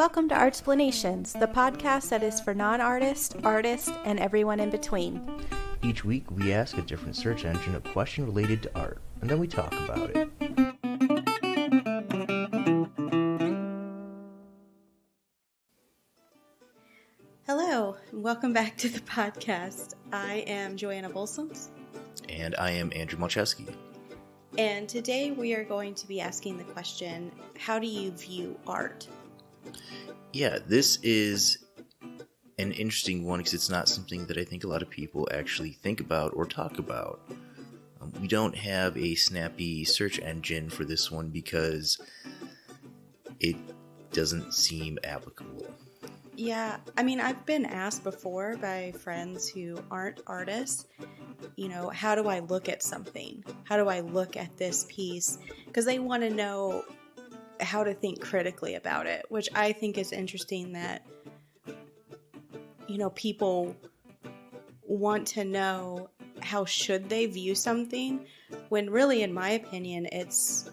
Welcome to Artsplanations, the podcast that is for non-artists, artists, and everyone in between. Each week, we ask a different search engine a question related to art, and then we talk about it. Hello, and welcome back to the podcast. I am Joanna Bolsums. And I am Andrew Malczewski. And today we are going to be asking the question, how do you view art? Yeah, this is an interesting one because it's not something that I think a lot of people actually think about or talk about. We don't have a snappy search engine for this one because it doesn't seem applicable. Yeah, I mean, I've been asked before by friends who aren't artists, how do I look at something? How do I look at this piece? Because they want to know how to think critically about it, which I think is interesting that, people want to know how should they view something when really, in my opinion, it's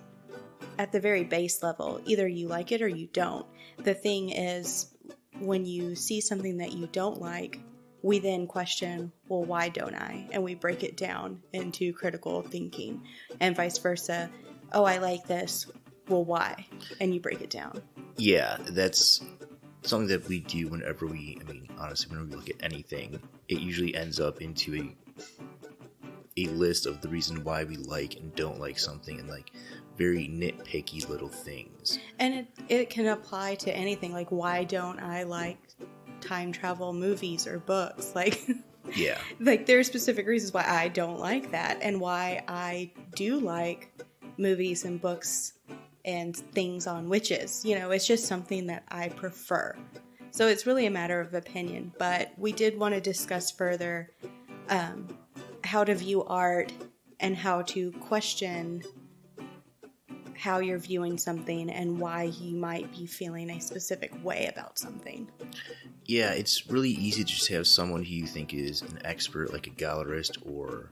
at the very base level. Either you like it or you don't. The thing is, when you see something that you don't like, we then question, well, why don't I? And we break it down into critical thinking and vice versa. Oh, I like this. Well, why? And you break it down. Yeah, that's something that we do whenever honestly, whenever we look at anything, it usually ends up into a list of the reason why we like and don't like something and very nitpicky little things. And it can apply to anything. Like, why don't I like time travel movies or books? Yeah. There are specific reasons why I don't like that and why I do like movies and books and things on witches. It's just something that I prefer. So it's really a matter of opinion. But we did want to discuss further how to view art and how to question how you're viewing something and why you might be feeling a specific way about something. Yeah, it's really easy to just have someone who you think is an expert, like a gallerist or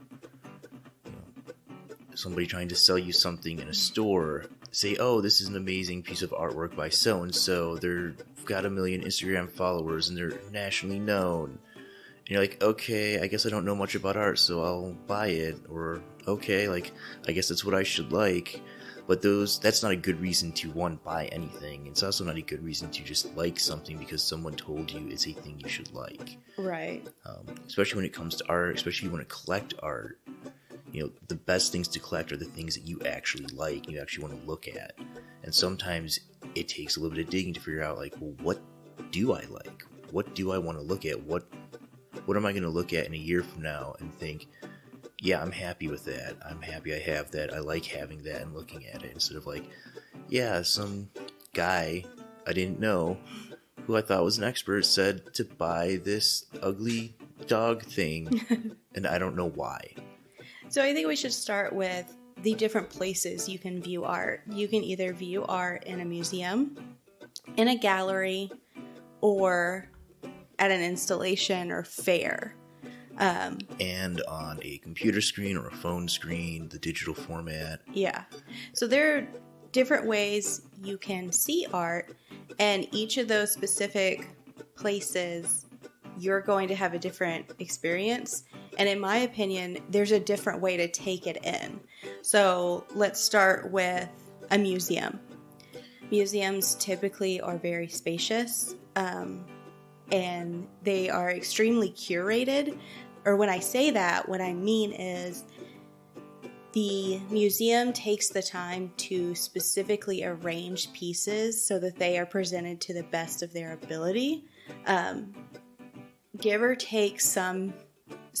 somebody trying to sell you something in a store, say, oh, this is an amazing piece of artwork by so-and-so. They've got 1 million Instagram followers and they're nationally known. And you're like, okay, I guess I don't know much about art, so I'll buy it. Or, okay, I guess that's what I should like. But that's not a good reason to, one, buy anything. It's also not a good reason to just like something because someone told you it's a thing you should like. Right. Especially when it comes to art, especially when you want to collect art. The best things to collect are the things that you actually like, you actually want to look at. And sometimes it takes a little bit of digging to figure out, well, what do I like? What do I want to look at? What am I going to look at in a year from now and think, yeah, I'm happy with that. I'm happy I have that. I like having that and looking at it. Instead of yeah, some guy I didn't know who I thought was an expert said to buy this ugly dog thing and I don't know why. So I think we should start with the different places you can view art. You can either view art in a museum, in a gallery, or at an installation or fair. And on a computer screen or a phone screen, the digital format. Yeah. So there are different ways you can see art, and each of those specific places, you're going to have a different experience. And in my opinion, there's a different way to take it in. So let's start with a museum. Museums typically are very spacious, and they are extremely curated. Or when I say that, what I mean is the museum takes the time to specifically arrange pieces so that they are presented to the best of their ability. Give or take some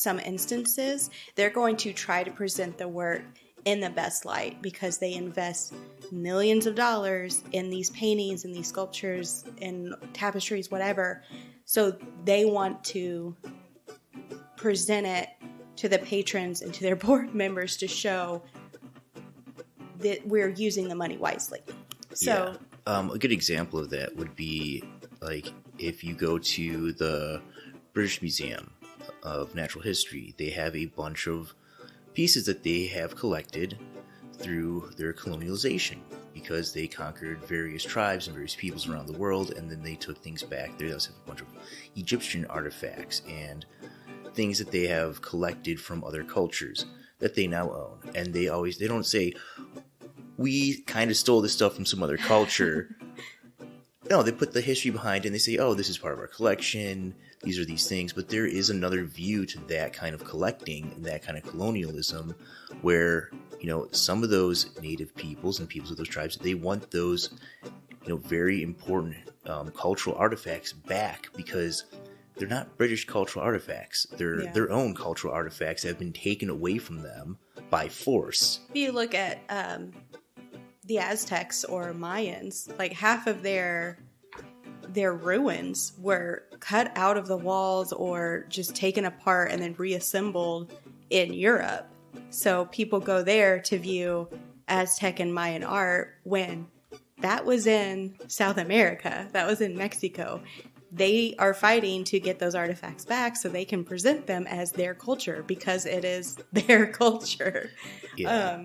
instances, they're going to try to present the work in the best light because they invest millions of dollars in these paintings and these sculptures and tapestries, whatever. So they want to present it to the patrons and to their board members to show that we're using the money wisely. So, yeah. A good example of that would be if you go to the British Museum of Natural History, they have a bunch of pieces that they have collected through their colonialization, because they conquered various tribes and various peoples around the world, and then they took things back. They also have a bunch of Egyptian artifacts and things that they have collected from other cultures that they now own. And they don't say, we kind of stole this stuff from some other culture. No, they put the history behind it and they say, oh, this is part of our collection. These are these things. But there is another view to that kind of collecting and that kind of colonialism where, some of those native peoples and peoples of those tribes, they want those, very important cultural artifacts back, because they're not British cultural artifacts. They're their own cultural artifacts that have been taken away from them by force. If you look at the Aztecs or Mayans, like half of their ruins were cut out of the walls or just taken apart and then reassembled in Europe. So people go there to view Aztec and Mayan art when that was in South America, that was in Mexico. They are fighting to get those artifacts back so they can present them as their culture, because it is their culture. Yeah.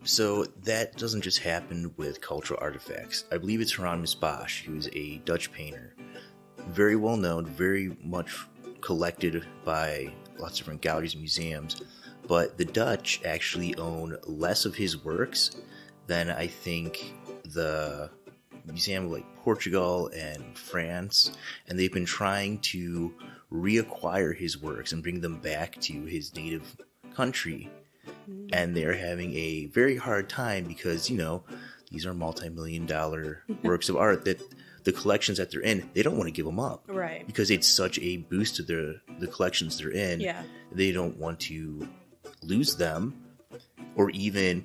So that doesn't just happen with cultural artifacts. I believe it's Hieronymus Bosch, who's a Dutch painter. Very well known, very much collected by lots of different galleries and museums. But the Dutch actually own less of his works than I think the museum of like Portugal and France. And they've been trying to reacquire his works and bring them back to his native country. And they're having a very hard time because, these are multi-million-dollar works of art that the collections that they're in, they don't want to give them up. Right. Because it's such a boost to the collections they're in. Yeah. They don't want to lose them or even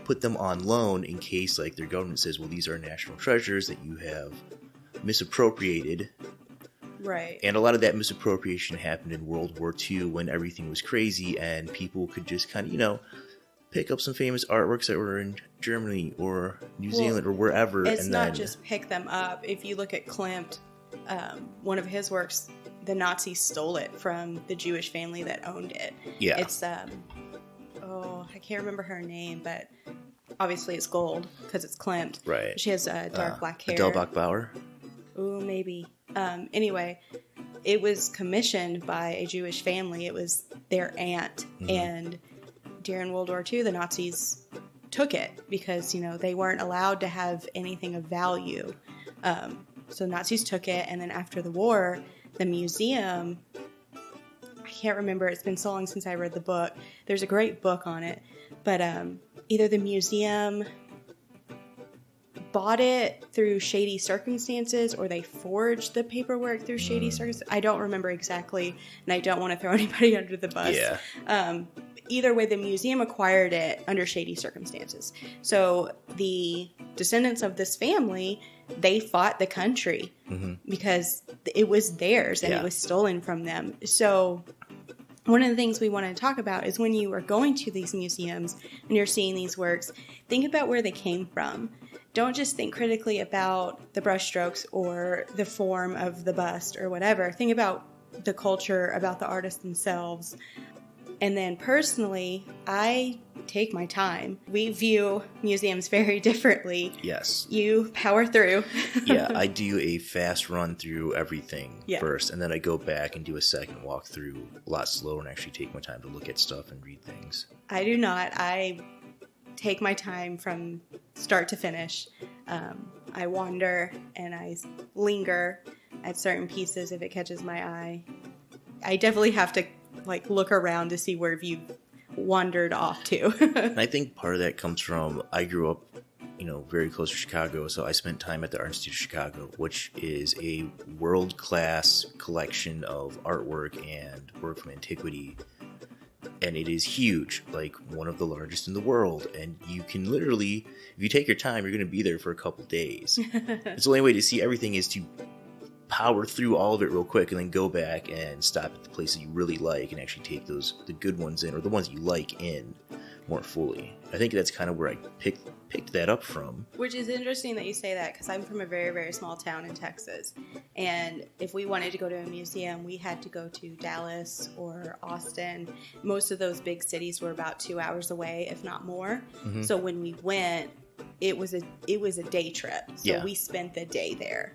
put them on loan in case like their government says, well, these are national treasures that you have misappropriated. Right. And a lot of that misappropriation happened in World War II when everything was crazy and people could just kind of, pick up some famous artworks that were in Germany or New Zealand or wherever. It's not just pick them up. If you look at Klimt, one of his works, the Nazis stole it from the Jewish family that owned it. Yeah. It's, I can't remember her name, but obviously it's gold because it's Klimt. Right. She has dark black hair. Adele Bach-Bauer? Ooh, maybe. Anyway, it was commissioned by a Jewish family. It was their aunt. Mm-hmm. And during World War II, the Nazis took it because, they weren't allowed to have anything of value. So Nazis took it. And then after the war, the museum, I can't remember. It's been so long since I read the book. There's a great book on it. But either the museum bought it through shady circumstances or they forged the paperwork through shady circumstances. I don't remember exactly, and I don't want to throw anybody under the bus. Yeah. Either way, the museum acquired it under shady circumstances. So the descendants of this family, they fought the country because it was theirs and it was stolen from them. So one of the things we want to talk about is when you are going to these museums and you're seeing these works, think about where they came from. Don't just think critically about the brushstrokes or the form of the bust or whatever. Think about the culture, about the artists themselves. And then personally, I take my time. We view museums very differently. Yes. You power through. Yeah, I do a fast run through everything first, and then I go back and do a second walkthrough a lot slower and actually take my time to look at stuff and read things. I do not. I take my time from start to finish. I wander and I linger at certain pieces if it catches my eye. I definitely have to look around to see where you've wandered off to. And I think part of that comes from, I grew up, very close to Chicago, so I spent time at the Art Institute of Chicago, which is a world-class collection of artwork and work from antiquity. And it is huge, one of the largest in the world. And you can literally, if you take your time, you're going to be there for a couple days. It's the only way to see everything is to power through all of it real quick and then go back and stop at the places you really like and actually take the good ones in, or the ones you like in, more fully. I think that's kind of where I picked that up from. Which is interesting that you say that, because I'm from a very, very small town in Texas. And if we wanted to go to a museum, we had to go to Dallas or Austin. Most of those big cities were about 2 hours away, if not more. Mm-hmm. So when we went, it was a day trip. So we spent the day there.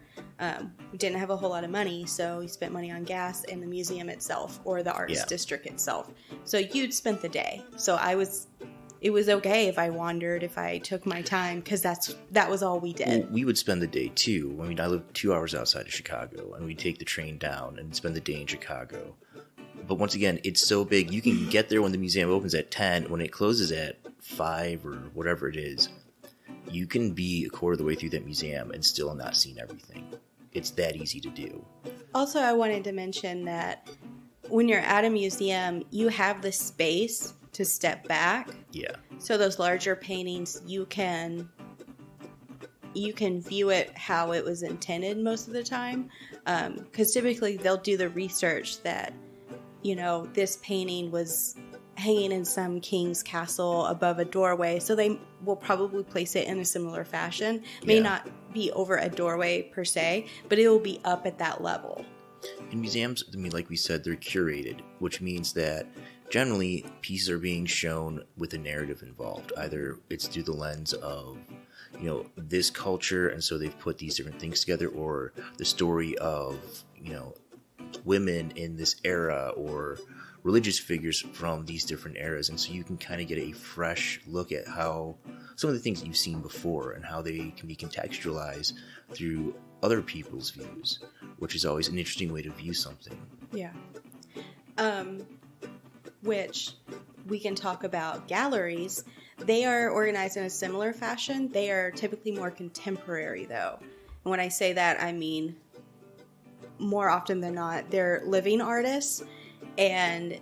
We didn't have a whole lot of money, so we spent money on gas and the museum itself or the arts district itself. So you'd spent the day. So it was okay if I wandered, if I took my time, because that was all we did. Well, we would spend the day too. I mean, I live 2 hours outside of Chicago, and we'd take the train down and spend the day in Chicago. But once again, it's so big. You can get there when the museum opens at 10. When it closes at 5 or whatever it is, you can be a quarter of the way through that museum and still not seen everything. It's that easy to do. Also, I wanted to mention that when you're at a museum, you have the space to step back. Yeah. So those larger paintings, you can view it how it was intended most of the time. Because typically they'll do the research that, this painting was hanging in some king's castle above a doorway. So they will probably place it in a similar fashion. May not be over a doorway per se, but it will be up at that level. In museums, I mean, like we said, they're curated, which means that generally pieces are being shown with a narrative involved. Either it's through the lens of, this culture, and so they've put these different things together, or the story of, women in this era, or religious figures from these different eras. And so you can kind of get a fresh look at how some of the things that you've seen before and how they can be contextualized through other people's views, which is always an interesting way to view something. Yeah. Which we can talk about galleries. They are organized in a similar fashion. They are typically more contemporary, though. And when I say that, I mean more often than not, they're living artists, and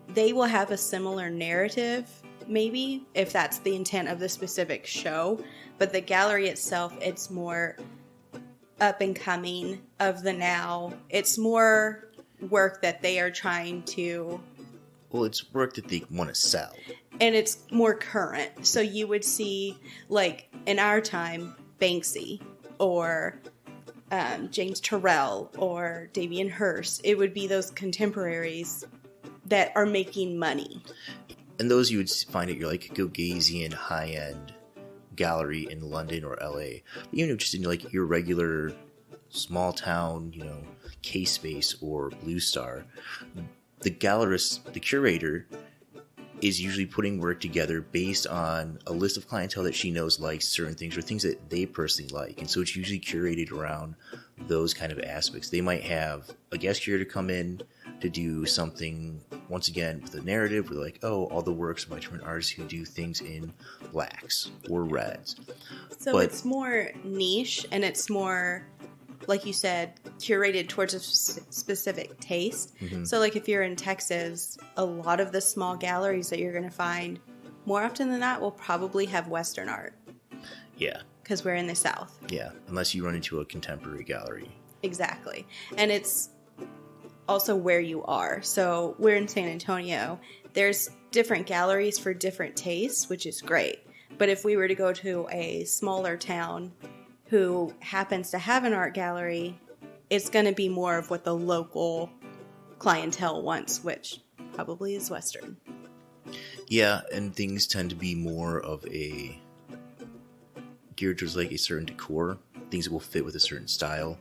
they will have a similar narrative, maybe, if that's the intent of the specific show. But the gallery itself, it's more up and coming, of the now. It's more work that they are trying to... Well, it's work that they want to sell. And it's more current. So you would see, like, in our time, Banksy or James Turrell or Damien Hirst. It would be those contemporaries that are making money. And those you would find at your, like, Gauguesian high-end gallery in London or LA. Even just in, like, your regular small town, K-Space or Blue Star, the gallerist, the curator, is usually putting work together based on a list of clientele that she knows likes certain things or things that they personally like. And so it's usually curated around those kind of aspects. They might have a guest curator come in to do something, once again, with a narrative where like, all the works by different artists who do things in blacks or reds. So it's more niche, and it's more, like you said, curated towards a specific taste. Mm-hmm. So like if you're in Texas, a lot of the small galleries that you're going to find, more often than not, will probably have Western art. Yeah. Because we're in the South. Yeah, unless you run into a contemporary gallery. Exactly. And it's also where you are. So we're in San Antonio. There's different galleries for different tastes, which is great. But if we were to go to a smaller town who happens to have an art gallery, it's going to be more of what the local clientele wants, which probably is Western. Yeah, and things tend to be more of a geared towards like a certain decor, things that will fit with a certain style.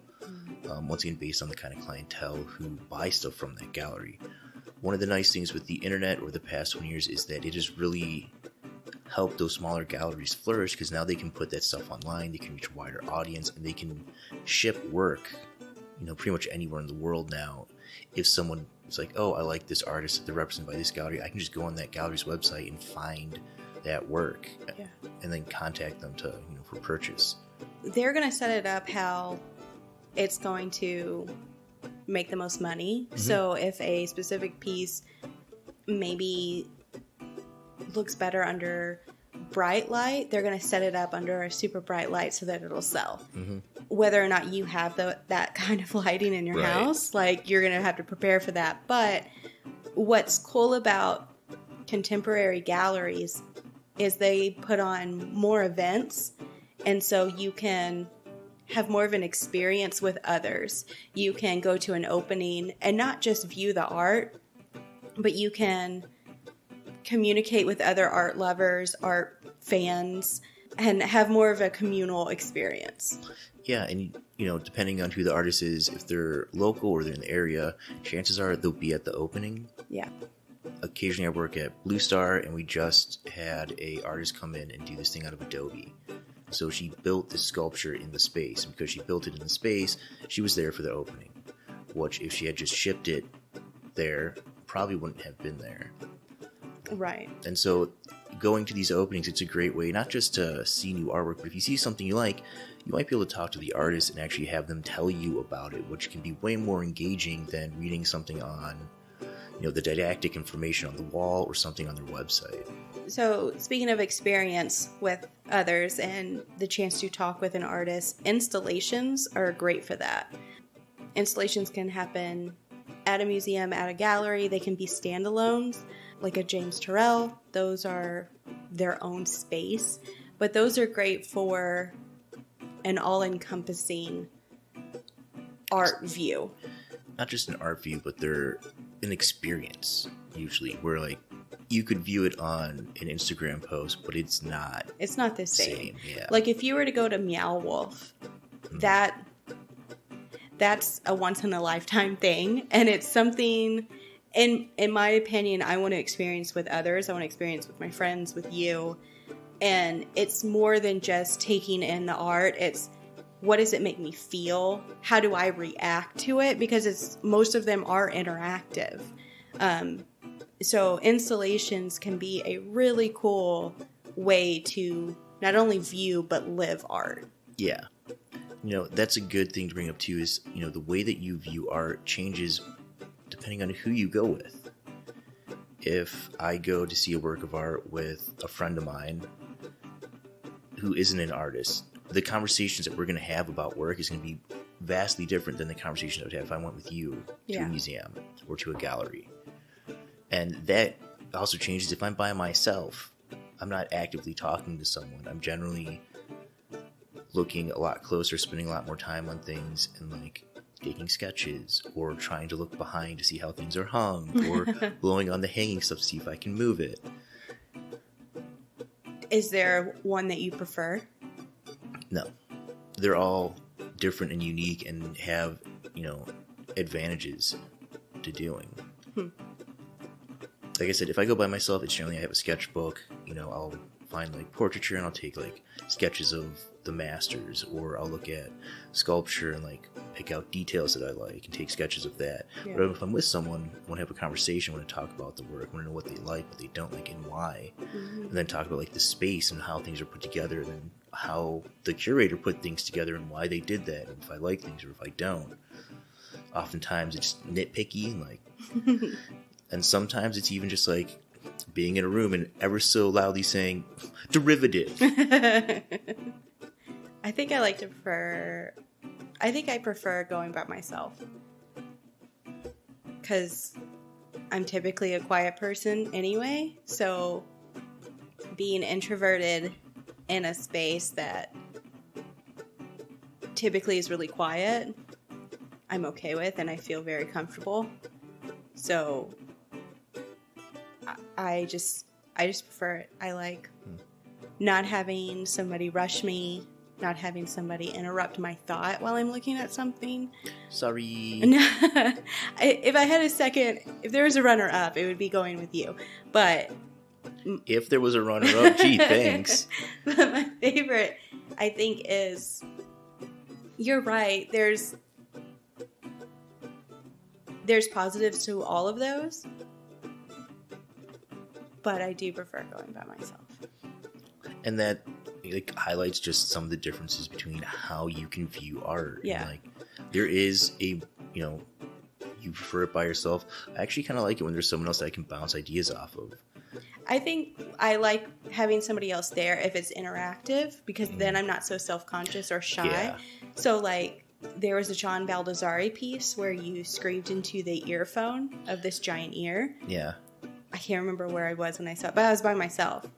Once again, based on the kind of clientele who buy stuff from that gallery. One of the nice things with the internet over the past 20 years is that it has really helped those smaller galleries flourish, because now they can put that stuff online, they can reach a wider audience, and they can ship work, pretty much anywhere in the world now. If someone is like, I like this artist that they're represented by this gallery, I can just go on that gallery's website and find that work, and then contact them to, for purchase. They're going to set it up how it's going to make the most money. Mm-hmm. So if a specific piece maybe looks better under bright light, they're going to set it up under a super bright light so that it'll sell. Mm-hmm. Whether or not you have that kind of lighting in your house, like, you're going to have to prepare for that. But what's cool about contemporary galleries is they put on more events, and so you can have more of an experience with others. You can go to an opening and not just view the art, but you can communicate with other art lovers, art fans, and have more of a communal experience. Yeah, and depending on who the artist is, if they're local or they're in the area, chances are they'll be at the opening. Yeah. Occasionally I work at Blue Star, and we just had a artist come in and do this thing out of Adobe. So she built this sculpture in the space, and because she built it in the space, she was there for the opening. Which, if she had just shipped it there, probably wouldn't have been there. Right. And so going to these openings, it's a great way not just to see new artwork, but if you see something you like, you might be able to talk to the artist and actually have them tell you about it, which can be way more engaging than reading something on, the didactic information on the wall or something on their website. So speaking of experience with others and the chance to talk with an artist, installations are great for that. Installations can happen at a museum, at a gallery. They can be standalones, like a James Turrell. Those are their own space, but those are great for an all-encompassing art view. Not just an art view, but they're an experience, usually, where like you could view it on an Instagram post, but it's not the same. Yeah. Like if you were to go to Meow Wolf, that's a once in a lifetime thing, and it's something in my opinion I want to experience with others. I want to experience with my friends, with you. And it's more than just taking in the art. It's what does it make me feel? How do I react to it? Because most of them are interactive. So installations can be a really cool way to not only view but live art. Yeah. That's a good thing to bring up too is, the way that you view art changes depending on who you go with. If I go to see a work of art with a friend of mine who isn't an artist, the conversations that we're going to have about work is going to be vastly different than the conversation I would have if I went with you to a museum or to a gallery. And that also changes if I'm by myself. I'm not actively talking to someone. I'm generally looking a lot closer, spending a lot more time on things, and like taking sketches or trying to look behind to see how things are hung or blowing on the hanging stuff to see if I can move it. Is there one that you prefer? No. They're all different and unique and have, advantages to doing. Like I said, if I go by myself, it's generally I have a sketchbook. I'll find like portraiture and I'll take like sketches of the masters, or I'll look at sculpture and like pick out details that I like and take sketches of that. Yeah. But if I'm with someone, I want to have a conversation, I want to talk about the work, I want to know what they like, what they don't like, and why. Mm-hmm. And then talk about like the space and how things are put together, and then how the curator put things together and why they did that, and if I like things or if I don't. Oftentimes it's nitpicky and like and sometimes it's even just like being in a room and ever so loudly saying derivative. I think I prefer going by myself, because I'm typically a quiet person anyway, so being introverted in a space that typically is really quiet, I'm okay with, and I feel very comfortable. So I just prefer it. I like not having somebody rush me, not having somebody interrupt my thought while I'm looking at something. Sorry. If I had a second, if there was a runner-up, it would be going with you. But if there was a runner-up, gee, thanks. But my favorite, I think, is, you're right, there's positives to all of those, but I do prefer going by myself. And that highlights just some of the differences between how you can view art. Yeah. And, there is a, you prefer it by yourself. I actually kind of like it when there's someone else that I can bounce ideas off of. I think I like having somebody else there if it's interactive, because then I'm not so self-conscious or shy. Yeah. So, there was a John Baldessari piece where you screamed into the earphone of this giant ear. Yeah. I can't remember where I was when I saw it, but I was by myself.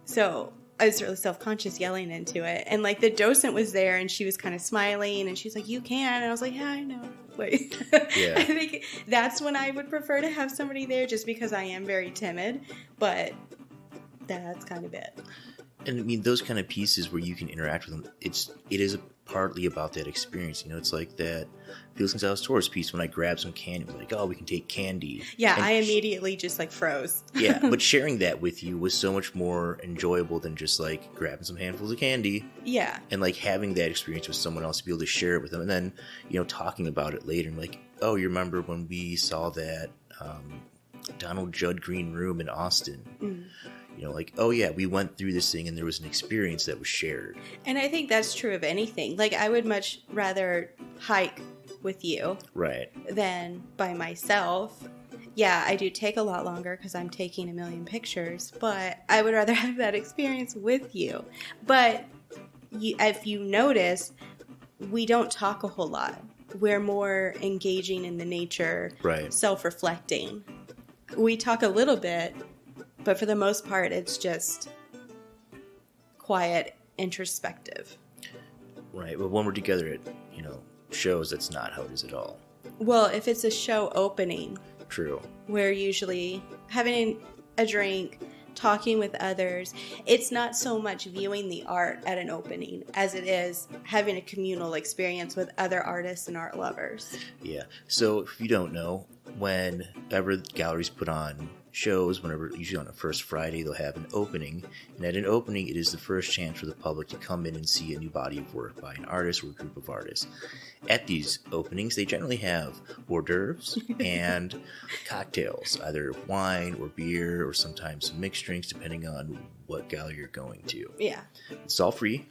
So I was really self-conscious yelling into it. And like the docent was there and she was kind of smiling and she's like, you can. And I was like, yeah, I know. Like, Yeah. I think that's when I would prefer to have somebody there just because I am very timid. But that's kind of it. And I mean, those kind of pieces where you can interact with them, it is partly about that experience. You know, it's like that Felix Gonzalez Torres piece when I grabbed some candy. It was like, oh, we can take candy. Yeah, and I immediately just like froze. Yeah, but sharing that with you was so much more enjoyable than just like grabbing some handfuls of candy. Yeah. And like having that experience with someone else to be able to share it with them. And then, you know, talking about it later and like, oh, you remember when we saw that Donald Judd Green room in Austin? Mm. You know, like, oh yeah, we went through this thing and there was an experience that was shared. And I think that's true of anything. Like, I would much rather hike with you Right. than by myself. Yeah, I do take a lot longer because I'm taking a million pictures, but I would rather have that experience with you. But if you notice, we don't talk a whole lot. We're more engaging in the nature, Right. self-reflecting. We talk a little bit, but for the most part, it's just quiet, introspective. Right. But when we're together at, you know, shows, that's not how it is at all. Well, if it's a show opening, True. we're usually having a drink, talking with others. It's not so much viewing the art at an opening as it is having a communal experience with other artists and art lovers. Yeah. So if you don't know, whenever galleries put on shows, usually on the first Friday, they'll have an opening. And at an opening, it is the first chance for the public to come in and see a new body of work by an artist or a group of artists. At these openings, they generally have hors d'oeuvres and cocktails, either wine or beer or sometimes some mixed drinks, depending on what gallery you're going to. Yeah. It's all free.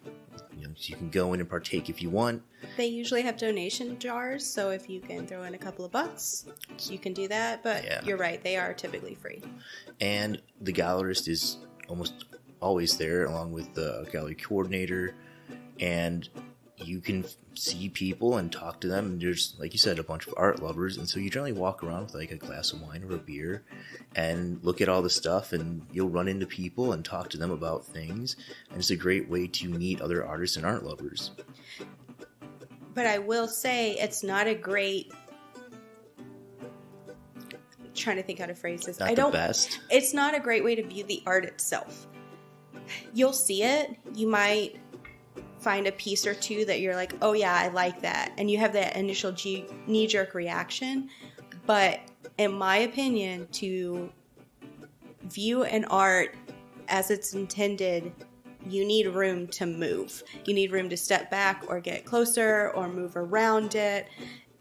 You know, so you can go in and partake if you want. They usually have donation jars, so if you can throw in a couple of bucks, you can do that. But Yeah. You're right, they are typically free. And the gallerist is almost always there, along with the gallery coordinator. And you can see people and talk to them. And there's, like you said, a bunch of art lovers. And so you generally walk around with like a glass of wine or a beer and look at all the stuff. And you'll run into people and talk to them about things. And it's a great way to meet other artists and art lovers. But I will say it's not a great... I'm trying to think how to phrase this. Not the best. It's not a great way to view the art itself. You'll see it. You might find a piece or two that you're like, oh yeah, I like that. And you have that initial knee-jerk reaction. But in my opinion, to view an art as it's intended, you need room to move. You need room to step back or get closer or move around it.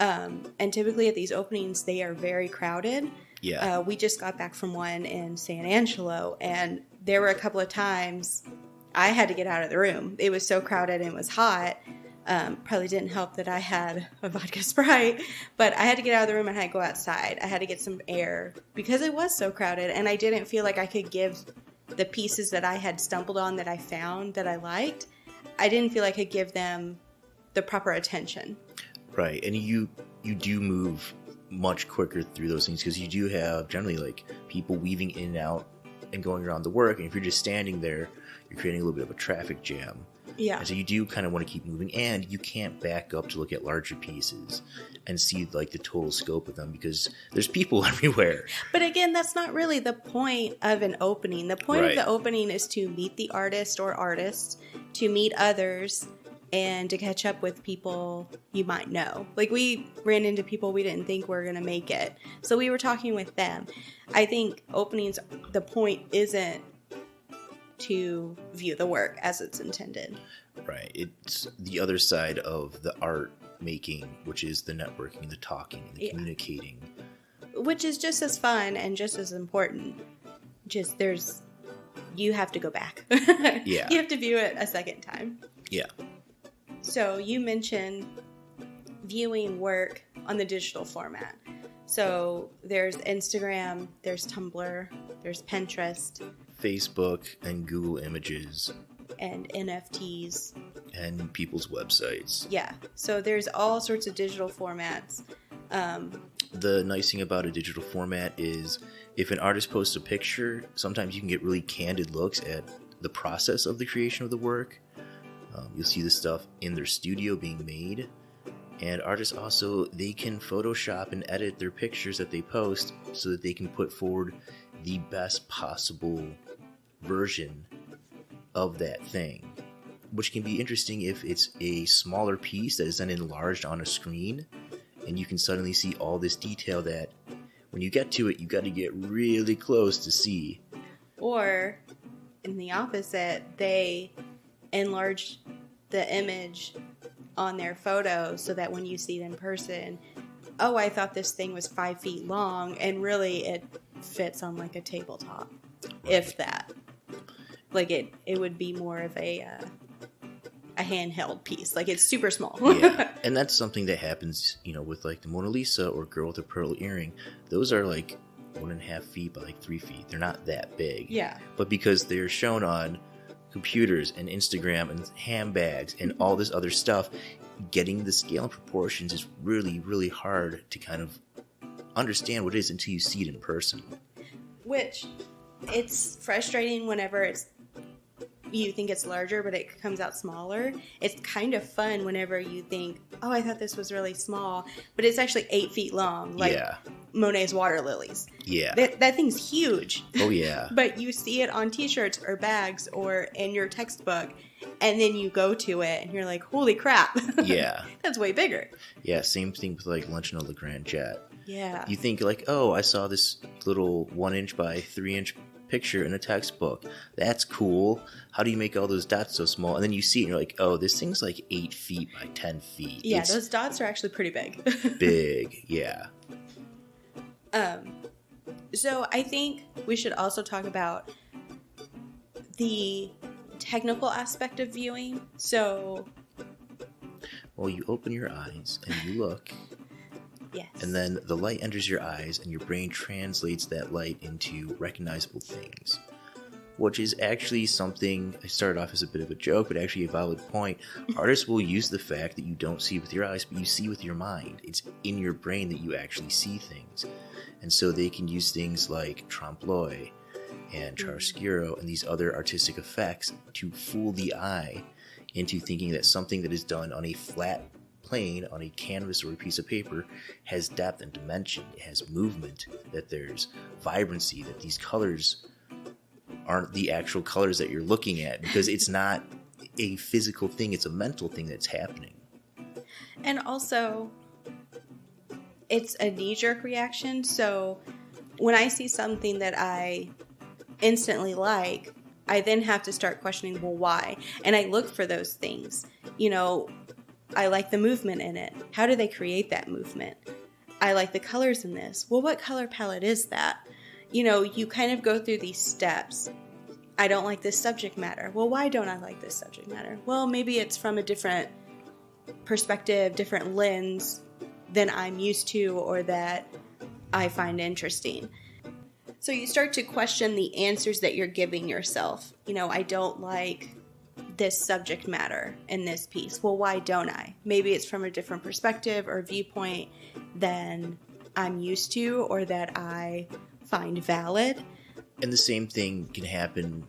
And typically at these openings, they are very crowded. Yeah. We just got back from one in San Angelo, and there were a couple of times I had to get out of the room. It was so crowded and it was hot. Probably didn't help that I had a vodka Sprite, but I had to get out of the room and I had to go outside. I had to get some air because it was so crowded, and I didn't feel like I could give the pieces that I had stumbled on that I found that I liked. I didn't feel like I could give them the proper attention. Right. And you do move much quicker through those things because you do have generally like people weaving in and out and going around the work. And if you're just standing there, you're creating a little bit of a traffic jam. Yeah. And so you do kind of want to keep moving, and you can't back up to look at larger pieces and see like the total scope of them because there's people everywhere. But again, that's not really the point of an opening. The point of Right. the opening is to meet the artist or artists, to meet others, and to catch up with people you might know. Like, we ran into people we didn't think were going to make it. So we were talking with them. I think openings, the point isn't to view the work as it's intended. Right. It's the other side of the art making, which is the networking, the talking, the communicating. Which is just as fun and just as important. Just you have to go back. Yeah. You have to view it a second time. Yeah. So you mentioned viewing work on the digital format. So there's Instagram, there's Tumblr, there's Pinterest. Facebook and Google Images. And NFTs. And people's websites. Yeah. So there's all sorts of digital formats. the nice thing about a digital format is if an artist posts a picture, sometimes you can get really candid looks at the process of the creation of the work. You'll see the stuff in their studio being made. And artists also, they can Photoshop and edit their pictures that they post so that they can put forward the best possible version of that thing, which can be interesting if it's a smaller piece that is then enlarged on a screen, and you can suddenly see all this detail that when you get to it, you got to get really close to see. Or, in the opposite, they enlarge the image on their photo so that when you see it in person, oh, I thought this thing was 5 feet long, and really it fits on like a tabletop, if that. Like it would be more of a handheld piece. Like it's super small. Yeah, and that's something that happens, with like the Mona Lisa or Girl with a Pearl Earring. Those are like 1.5 feet by like 3 feet. They're not that big. Yeah. But because they're shown on computers and Instagram and handbags and all this other stuff, getting the scale and proportions is really, really hard to kind of understand what it is until you see it in person. Which, it's frustrating whenever you think it's larger, but it comes out smaller. It's kind of fun whenever you think, oh, I thought this was really small, but it's actually 8 feet long, like Monet's water lilies. Yeah. That thing's huge. Oh, yeah. But you see it on t-shirts or bags or in your textbook, and then you go to it, and you're like, holy crap. Yeah. That's way bigger. Yeah, same thing with like Luncheon on the Grand Jet. Yeah. You think like, oh, I saw this little 1-inch by 3-inch picture in a textbook. That's cool. How do you make all those dots so small? And then you see it and you're like, oh, this thing's like 8 feet by 10 feet. Yeah, those dots are actually pretty big. Big, yeah. So I think we should also talk about the technical aspect of viewing. So, well, you open your eyes and you look. Yes. And then the light enters your eyes and your brain translates that light into recognizable things, which is actually something I started off as a bit of a joke, but actually a valid point. Artists will use the fact that you don't see with your eyes, but you see with your mind. It's in your brain that you actually see things. And so they can use things like trompe l'oeil and chiaroscuro and these other artistic effects to fool the eye into thinking that something that is done on a flat plane, on a canvas or a piece of paper, has depth and dimension. It has movement, that there's vibrancy, that these colors aren't the actual colors that you're looking at, because it's not a physical thing, it's a mental thing that's happening. And also, it's a knee-jerk reaction, so when I see something that I instantly like, I then have to start questioning, well, why? And I look for those things. I like the movement in it. How do they create that movement? I like the colors in this. Well, what color palette is that? You kind of go through these steps. I don't like this subject matter. Well, why don't I like this subject matter? Well, maybe it's from a different perspective, different lens than I'm used to or that I find interesting. So you start to question the answers that you're giving yourself. I don't like this subject matter in this piece. Well, why don't I? Maybe it's from a different perspective or viewpoint than I'm used to or that I find valid. And the same thing can happen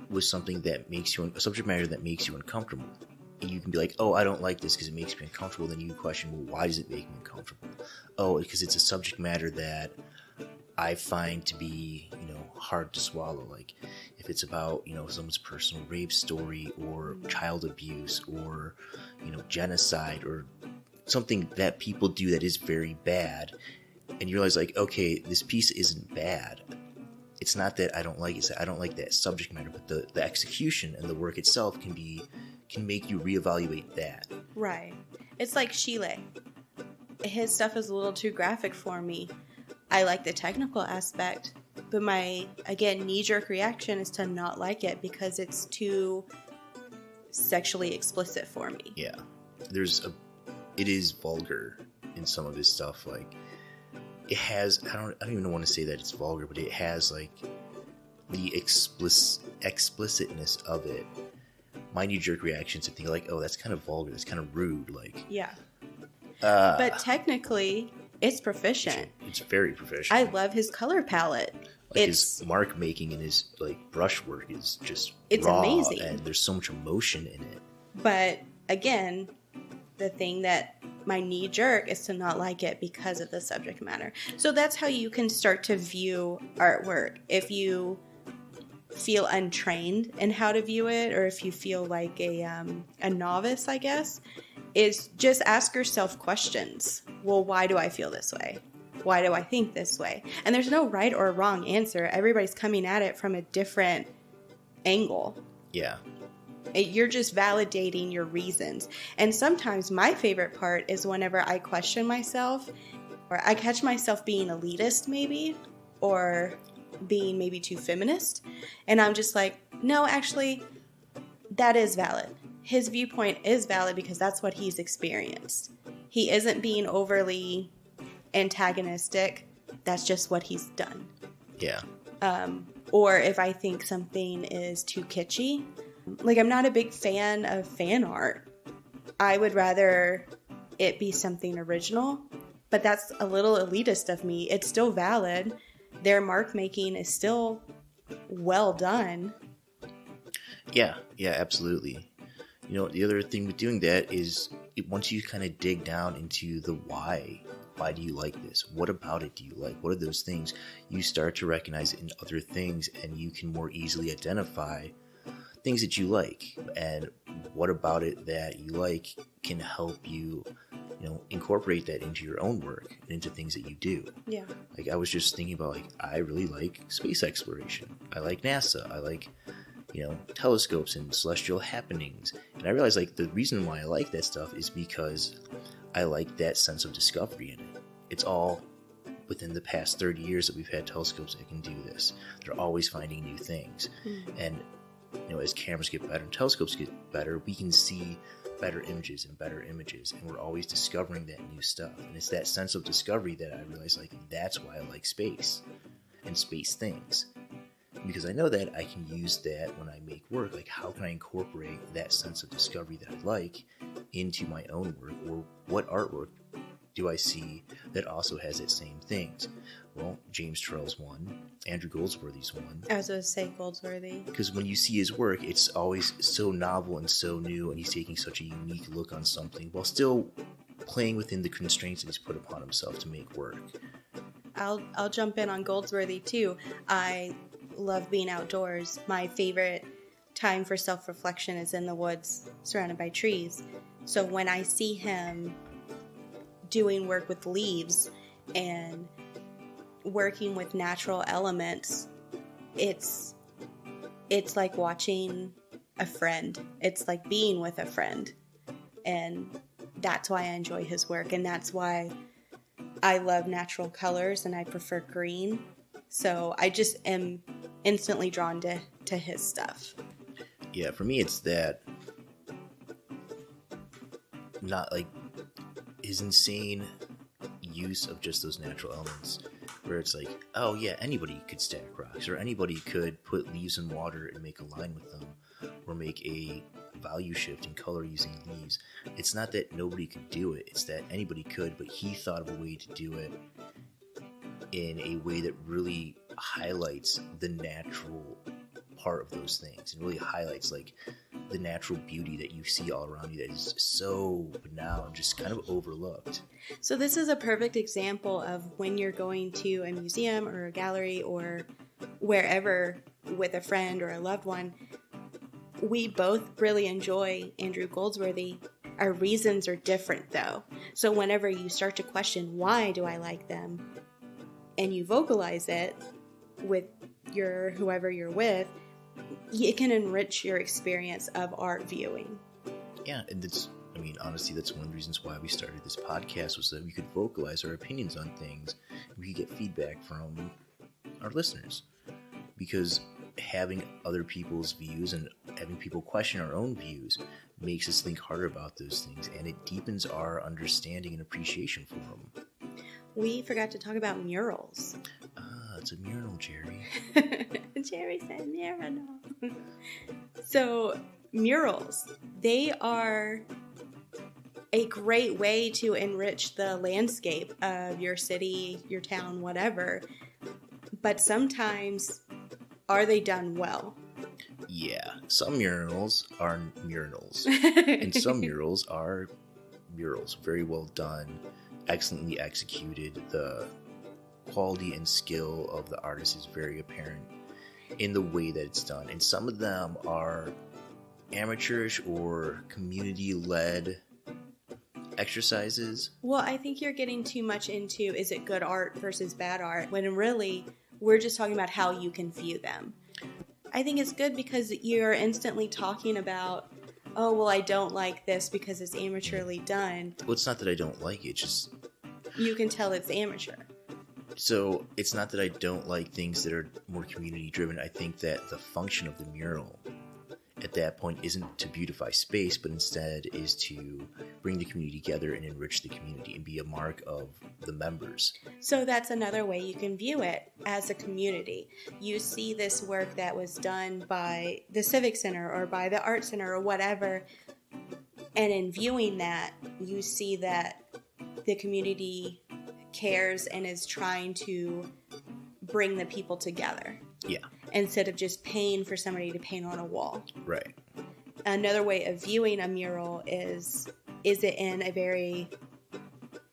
with something that makes you, a subject matter that makes you uncomfortable. And you can be like, oh, I don't like this because it makes me uncomfortable. Then you question, well, why does it make me uncomfortable? Oh, because it's a subject matter that I find to be, hard to swallow. Like if it's about, someone's personal rape story or child abuse or, genocide or something that people do that is very bad. And you realize like, okay, this piece isn't bad. It's not that I don't like it. It's that I don't like that subject matter, but the execution and the work itself can make you reevaluate that. Right. It's like Chile. His stuff is a little too graphic for me. I like the technical aspect, but my, again, knee-jerk reaction is to not like it because it's too sexually explicit for me. Yeah. It is vulgar in some of his stuff. Like, it has, I don't even want to say that it's vulgar, but it has, like, the explicitness of it. My knee-jerk reaction is to think, like, oh, that's kind of vulgar, that's kind of rude, like. Yeah. But technically, it's proficient. It's very proficient. I love his color palette. Like his mark making and his like brush work is just it's raw, amazing, and there's so much emotion in it. But again, the thing that my knee jerk is to not like it because of the subject matter. So that's how you can start to view artwork. If you feel untrained in how to view it, or if you feel like a novice, I guess, is just ask yourself questions. Well, why do I feel this way? Why do I think this way? And there's no right or wrong answer. Everybody's coming at it from a different angle. Yeah. You're just validating your reasons. And sometimes my favorite part is whenever I question myself, or I catch myself being elitist maybe, or being maybe too feminist. And I'm just like, no, actually, that is valid. His viewpoint is valid because that's what he's experienced. He isn't being overly antagonistic. That's just what he's done. Yeah. Or if I think something is too kitschy, like I'm not a big fan of fan art. I would rather it be something original, but that's a little elitist of me. It's still valid. Their mark making is still well done. Yeah, absolutely. You know, the other thing with doing that is once you kind of dig down into the why do you like this? What about it do you like? What are those things? You start to recognize it in other things, and you can more easily identify things that you like, and what about it that you like can help you, you know, incorporate that into your own work and into things that you do. Yeah. Like I was just thinking about, like, I really like space exploration. I like NASA. I like, you know, telescopes and celestial happenings. And I realized, like, the reason why I like that stuff is because I like that sense of discovery in it. It's all within the past 30 years that we've had telescopes that can do this. They're always finding new things. And you know, as cameras get better and telescopes get better, we can see better images and better images, and we're always discovering that new stuff. And it's that sense of discovery that I realize, like, that's why I like space and space things, because I know that I can use that when I make work. Like, how can I incorporate that sense of discovery that I like into my own work, or what artwork do I see that also has that same things? Well, James Turrell's one, Andrew Goldsworthy's one. I was going to say Goldsworthy. Because when you see his work, it's always so novel and so new, and he's taking such a unique look on something while still playing within the constraints that he's put upon himself to make work. I'll jump in on Goldsworthy too. I love being outdoors. My favorite time for self-reflection is in the woods, surrounded by trees. So when I see him doing work with leaves and working with natural elements, it's like watching a friend. It's like being with a friend. And that's why I enjoy his work, and that's why I love natural colors and I prefer green. So I just am instantly drawn to his stuff. Yeah, for me it's that, not like his insane use of just those natural elements, where it's like, oh yeah, anybody could stack rocks, or anybody could put leaves in water and make a line with them, or make a value shift in color using leaves. It's not that nobody could do it, it's that anybody could, but he thought of a way to do it in a way that really highlights the natural part of those things, and really highlights like the natural beauty that you see all around you that is so banal and just kind of overlooked. So this is a perfect example of when you're going to a museum or a gallery or wherever with a friend or a loved one. We both really enjoy Andrew Goldsworthy. Our reasons are different though. So whenever you start to question, why do I like them? And you vocalize it with whoever you're with, it can enrich your experience of art viewing. Yeah, and honestly, that's one of the reasons why we started this podcast, was that we could vocalize our opinions on things, and we could get feedback from our listeners. Because having other people's views and having people question our own views makes us think harder about those things, and it deepens our understanding and appreciation for them. We forgot to talk about murals. It's a mural, Jerry. Jerry said mural. So, murals, they are a great way to enrich the landscape of your city, your town, whatever. But sometimes, are they done well? Yeah, some murals are murals, and some murals are murals. Very well done, excellently executed. The quality and skill of the artist is very apparent in the way that it's done. And some of them are amateurish or community-led exercises. Well, I think you're getting too much into, is it good art versus bad art, when really we're just talking about how you can view them. I think it's good because you're instantly talking about, oh, well, I don't like this because it's amateurly done. Well, it's not that I don't like it, it's just... You can tell it's amateur. So, it's not that I don't like things that are more community-driven. I think that the function of the mural at that point isn't to beautify space, but instead is to bring the community together and enrich the community and be a mark of the members. So that's another way you can view it as a community. You see this work that was done by the Civic Center or by the Art Center or whatever, and in viewing that, you see that the community cares and is trying to bring the people together. Yeah. Instead of just paying for somebody to paint on a wall. Right. Another way of viewing a mural is it in a very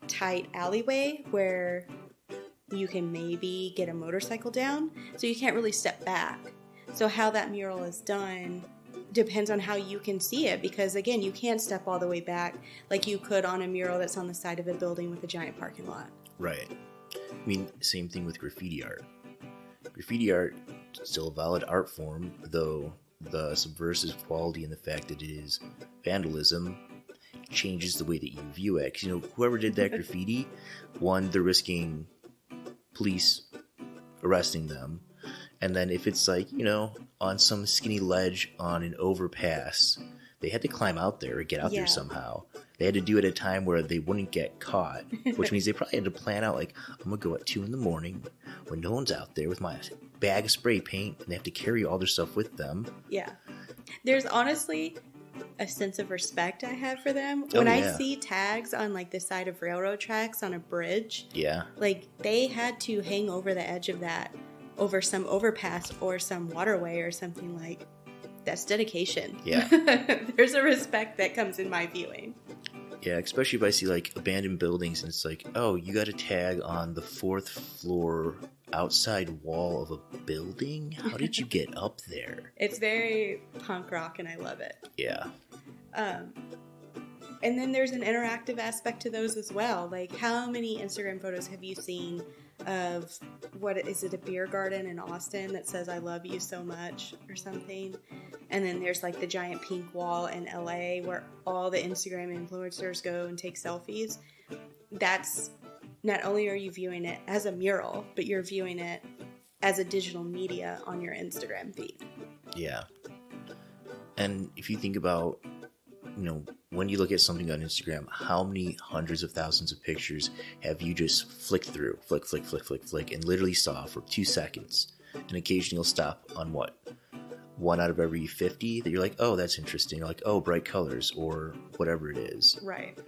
tight alleyway where you can maybe get a motorcycle down, so you can't really step back. So how that mural is done depends on how you can see it, because again, you can't step all the way back like you could on a mural that's on the side of a building with a giant parking lot. Right. I mean, same thing with graffiti art. Graffiti art is still a valid art form, though the subversive quality and the fact that it is vandalism changes the way that you view it. 'Cause, whoever did that graffiti, one, they're risking police arresting them. And then if it's like, on some skinny ledge on an overpass, they had to climb out there or get out there somehow. They had to do it at a time where they wouldn't get caught, which means they probably had to plan out, like, I'm going to go at 2 a.m. when no one's out there with my bag of spray paint, and they have to carry all their stuff with them. Yeah. There's honestly a sense of respect I have for them. When I see tags on, like, the side of railroad tracks on a bridge, like, they had to hang over the edge of that over some overpass or some waterway or something. Like, that's dedication. Yeah. There's a respect that comes in my viewing. Yeah, especially if I see, like, abandoned buildings and it's like, oh, you got a tag on the 4th floor outside wall of a building? How did you get up there? It's very punk rock and I love it. Yeah. And then there's an interactive aspect to those as well. Like, how many Instagram photos have you seen of, what is it, a beer garden in Austin that says I love you so much or something? And then there's like the giant pink wall in LA where all the Instagram influencers go and take selfies. That's, not only are you viewing it as a mural, but you're viewing it as a digital media on your Instagram feed. Yeah. And if you think about, when you look at something on Instagram, how many hundreds of thousands of pictures have you just flicked through, flick, and literally saw for 2 seconds? And occasionally you'll stop on what? 1 out of every 50 that you're like, oh, that's interesting. You're like, oh, bright colors or whatever it is. Right.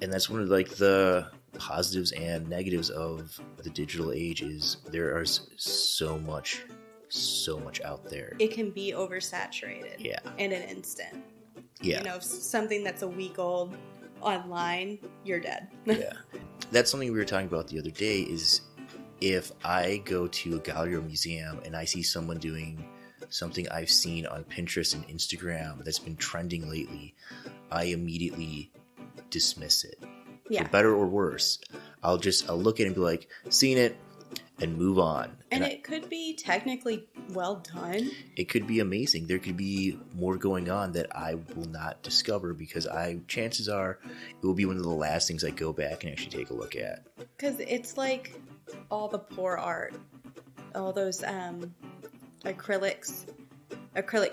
And that's one of the positives and negatives of the digital age is there is so much out there. It can be oversaturated. Yeah. In an instant. Yeah. Something that's a week old online, you're dead. Yeah. That's something we were talking about the other day is if I go to a gallery or museum and I see someone doing something I've seen on Pinterest and Instagram that's been trending lately, I immediately dismiss it. Yeah. For better or worse. I'll look at it and be like, seen it, and move on. And it could be technically well done. It could be amazing. There could be more going on that I will not discover because chances are it will be one of the last things I go back and actually take a look at. Because it's like all the pour art, all those acrylic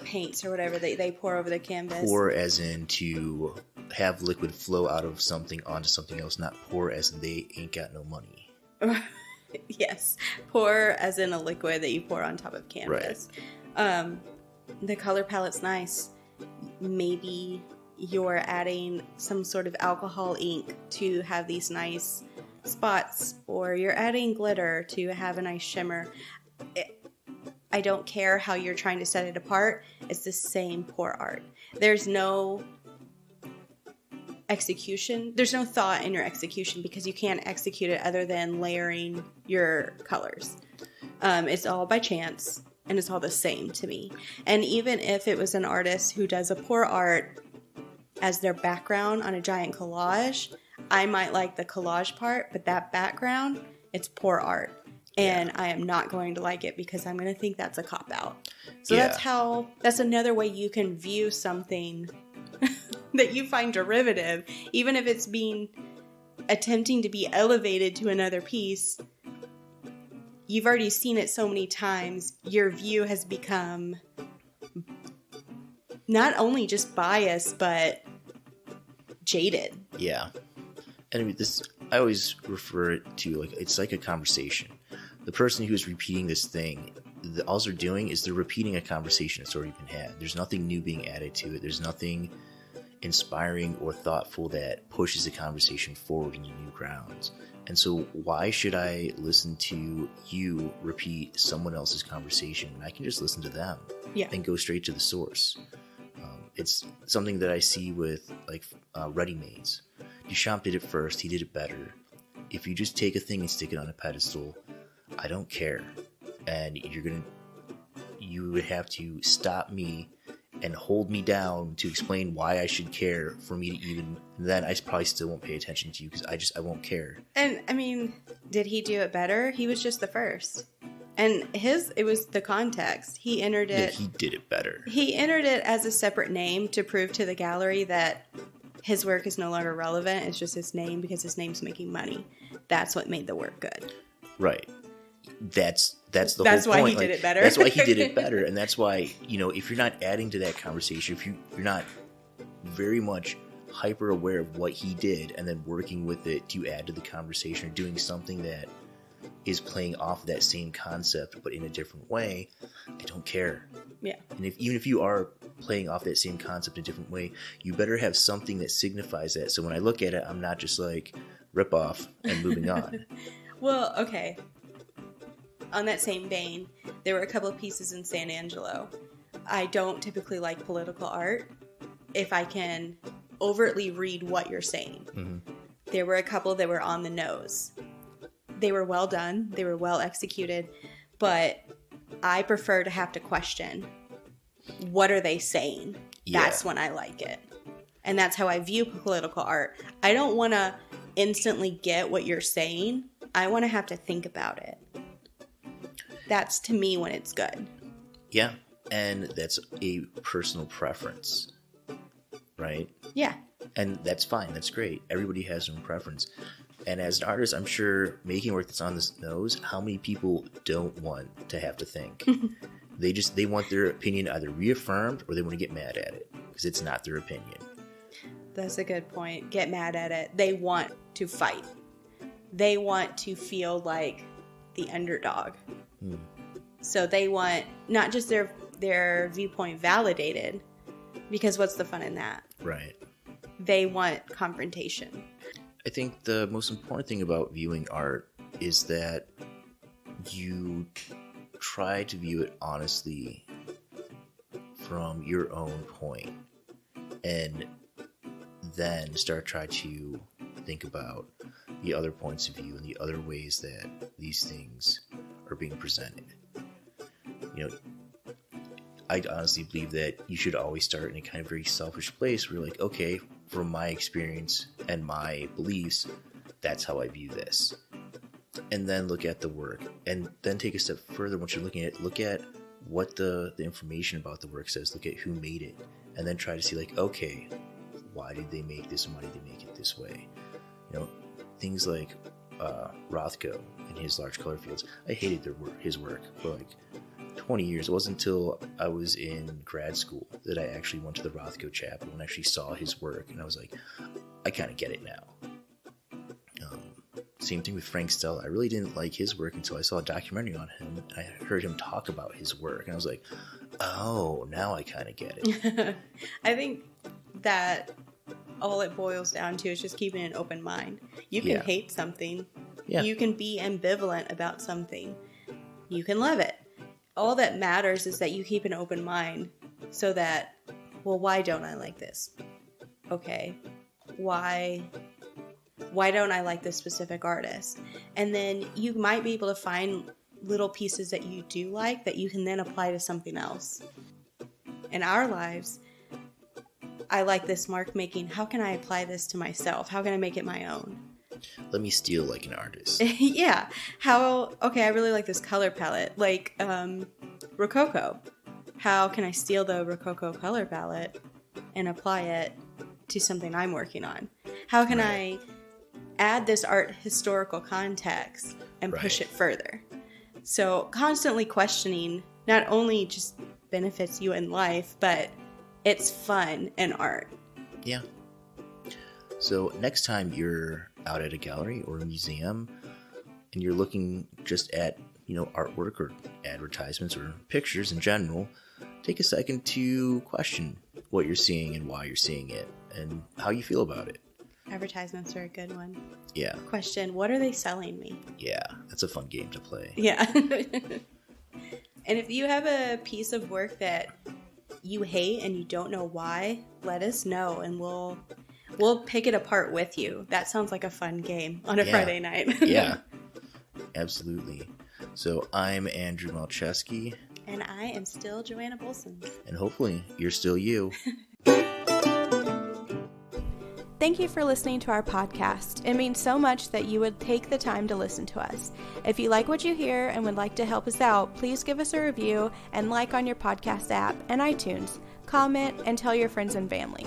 paints or whatever they pour over the canvas. Pour as in to have liquid flow out of something onto something else, not pour as in they ain't got no money. Yes, pour as in a liquid that you pour on top of canvas. Right. The color palette's nice. Maybe you're adding some sort of alcohol ink to have these nice spots, or you're adding glitter to have a nice shimmer. I don't care how you're trying to set it apart. It's the same pour art. There's no execution. There's no thought in your execution because you can't execute it other than layering your colors. It's all by chance, and it's all the same to me. And even if it was an artist who does a pour art as their background on a giant collage, I might like the collage part, but that background, it's pour art. And I am not going to like it because I'm going to think that's a cop-out. So that's another way you can view something that you find derivative, even if it's attempting to be elevated to another piece. You've already seen it so many times, your view has become not only just biased, but jaded. Yeah. And I mean, I always refer it to, like, it's like a conversation. The person who's repeating this thing, all they're doing is they're repeating a conversation that's already been had. There's nothing new being added to it. There's nothing inspiring or thoughtful that pushes the conversation forward into new grounds. And so why should I listen to you repeat someone else's conversation when I can just listen to them and go straight to the source? It's something that I see with, like, ready-mades. Duchamp did it first. He did it better. If you just take a thing and stick it on a pedestal, I don't care. And you would have to stop me and hold me down to explain why I should care for me to even, then I probably still won't pay attention to you because I won't care. And I mean, did he do it better? He was just the first. And it was the context. He entered it. Yeah, he did it better. He entered it as a separate name to prove to the gallery that his work is no longer relevant. It's just his name because his name's making money. That's what made the work good. Right. That's the whole point. That's why he did it better. That's why he did it better. And that's why, if you're not adding to that conversation, if you're not very much hyper aware of what he did and then working with it to add to the conversation or doing something that is playing off of that same concept but in a different way, I don't care. Yeah. And even if you are playing off that same concept in a different way, you better have something that signifies that. So when I look at it, I'm not just like, rip off and moving on. Well, okay. On that same vein, there were a couple of pieces in San Angelo. I don't typically like political art if I can overtly read what you're saying. Mm-hmm. There were a couple that were on the nose. They were well done. They were well executed. But I prefer to have to question, what are they saying? Yeah. That's when I like it. And that's how I view political art. I don't want to instantly get what you're saying. I want to have to think about it. That's, to me, when it's good. Yeah, and that's a personal preference, right? Yeah. And that's fine. That's great. Everybody has their own preference. And as an artist, I'm sure making work that's on the nose, how many people don't want to have to think? They want their opinion either reaffirmed or they want to get mad at it because it's not their opinion. That's a good point. Get mad at it. They want to fight. They want to feel like the underdog. So they want not just their viewpoint validated, because what's the fun in that? Right. They want confrontation. I think the most important thing about viewing art is that you try to view it honestly from your own point, and then try to think about the other points of view and the other ways that these things are being presented. I honestly believe that you should always start in a kind of very selfish place where you're like, okay, from my experience and my beliefs, that's how I view this. And then look at the work. And then take a step further once you're looking at it, look at what the information about the work says, look at who made it, and then try to see, like, okay, why did they make this and why did they make it this way? Things like Rothko and his large color fields. I hated his work for like 20 years. It wasn't until I was in grad school that I actually went to the Rothko chapel and actually saw his work, and I was like, I kind of get it now. Same thing with Frank Stella. I really didn't like his work until I saw a documentary on him. I heard him talk about his work, and I was like, oh, now I kind of get it. I think that all it boils down to is just keeping an open mind. You can hate something. Yeah. You can be ambivalent about something. You can love it. All that matters is that you keep an open mind so that, well, why don't I like this? Okay. Why don't I like this specific artist? And then you might be able to find little pieces that you do like that you can then apply to something else. In our lives, I like this mark making. How can I apply this to myself? How can I make it my own? Let me steal like an artist. Yeah. I really like this color palette. Like Rococo. How can I steal the Rococo color palette and apply it to something I'm working on? How can I add this art historical context and push it further? So constantly questioning not only just benefits you in life, but it's fun in art. Yeah. So next time you're out at a gallery or a museum and you're looking just at, artwork or advertisements or pictures in general, take a second to question what you're seeing and why you're seeing it and how you feel about it. Advertisements are a good one. Yeah. Question, what are they selling me? Yeah, that's a fun game to play. Yeah. And if you have a piece of work that you hate and you don't know why, let us know and we'll pick it apart with you. That sounds like a fun game on a Friday night. Yeah, absolutely. So I'm Andrew Malcheski. And I am still Joanna Bolson. And hopefully you're still you. Thank you for listening to our podcast. It means so much that you would take the time to listen to us. If you like what you hear and would like to help us out, please give us a review and like on your podcast app and iTunes. Comment and tell your friends and family.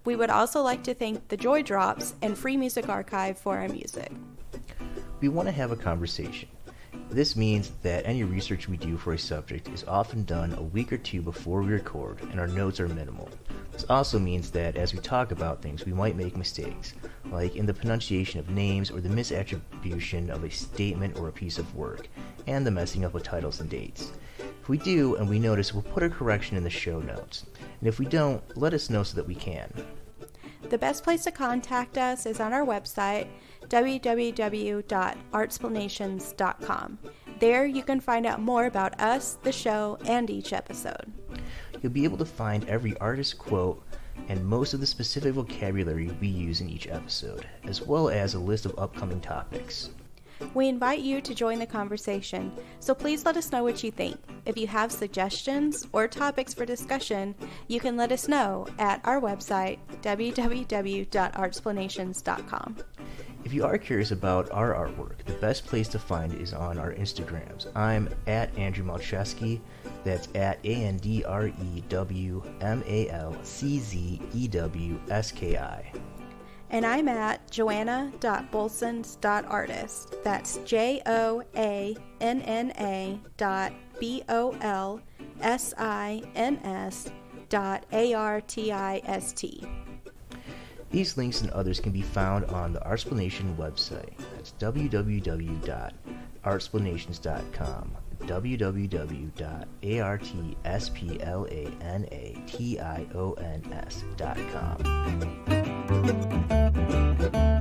We would also like to thank the Joy Drops and Free Music Archive for our music. We want to have a conversation. This means that any research we do for a subject is often done a week or two before we record, and our notes are minimal. This also means that as we talk about things, we might make mistakes, like in the pronunciation of names or the misattribution of a statement or a piece of work, and the messing up of titles and dates. If we do and we notice, we'll put a correction in the show notes. And if we don't, let us know so that we can. The best place to contact us is on our website, www.artsplanations.com. There you can find out more about us, the show, and each episode. You'll be able to find every artist quote and most of the specific vocabulary we use in each episode, as well as a list of upcoming topics. We invite you to join the conversation, so please let us know what you think. If you have suggestions or topics for discussion, you can let us know at our website, www.artsplanations.com. If you are curious about our artwork, the best place to find it is on our Instagrams. I'm at Andrew Malcheski, that's at AndrewMalczewski. And I'm at joanna.bolsons.artist. That's JOANNA.BOLSINS.ARTIST. These links and others can be found on the Artsplanation website. That's www.artsplanations.com, www.artsplanations.com.